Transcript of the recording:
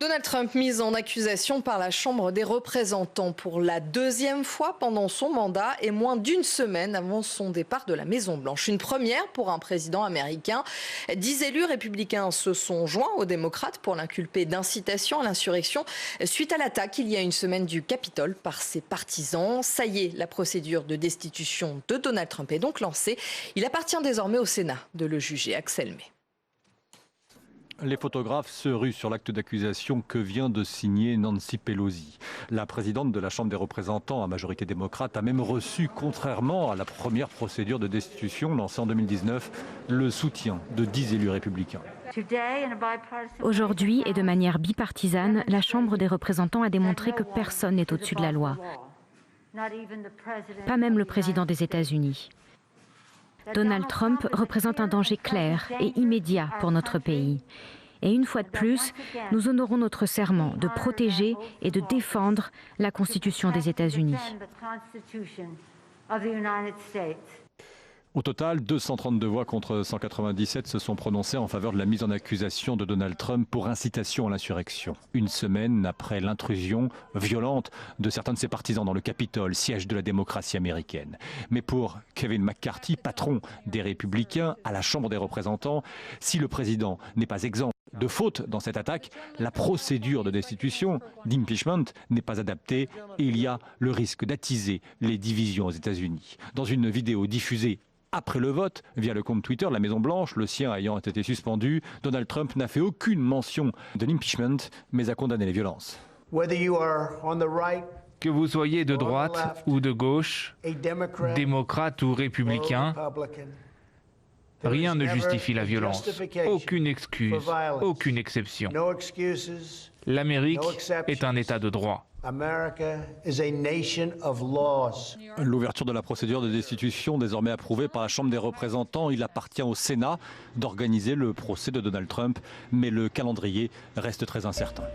Donald Trump mis en accusation par la Chambre des représentants pour la deuxième fois pendant son mandat et moins d'une semaine avant son départ de la Maison-Blanche. Une première pour un président américain. 10 élus républicains se sont joints aux démocrates pour l'inculper d'incitation à l'insurrection suite à l'attaque il y a une semaine du Capitole par ses partisans. Ça y est, la procédure de destitution de Donald Trump est donc lancée. Il appartient désormais au Sénat de le juger. Axel May. Les photographes se ruent sur l'acte d'accusation que vient de signer Nancy Pelosi. La présidente de la Chambre des représentants à majorité démocrate a même reçu, contrairement à la première procédure de destitution lancée en 2019, le soutien de 10 élus républicains. Aujourd'hui et de manière bipartisane, la Chambre des représentants a démontré que personne n'est au-dessus de la loi. Pas même le président des États-Unis. Donald Trump représente un danger clair et immédiat pour notre pays. Et une fois de plus, nous honorons notre serment de protéger et de défendre la Constitution des États-Unis. Au total, 232 voix contre 197 se sont prononcées en faveur de la mise en accusation de Donald Trump pour incitation à l'insurrection. Une semaine après l'intrusion violente de certains de ses partisans dans le Capitole, siège de la démocratie américaine. Mais pour Kevin McCarthy, patron des Républicains à la Chambre des représentants, si le président n'est pas exempt de faute dans cette attaque, la procédure de destitution, d'impeachment, n'est pas adaptée et il y a le risque d'attiser les divisions aux États-Unis. Dans une vidéo diffusée après le vote, via le compte Twitter de la Maison-Blanche, le sien ayant été suspendu, Donald Trump n'a fait aucune mention de l'impeachment, mais a condamné les violences. Que vous soyez de droite ou de gauche, démocrate ou républicain, rien ne justifie la violence. Aucune excuse, aucune exception. L'Amérique est un État de droit. L'ouverture de la procédure de destitution, désormais approuvée par la Chambre des représentants, il appartient au Sénat d'organiser le procès de Donald Trump, mais le calendrier reste très incertain.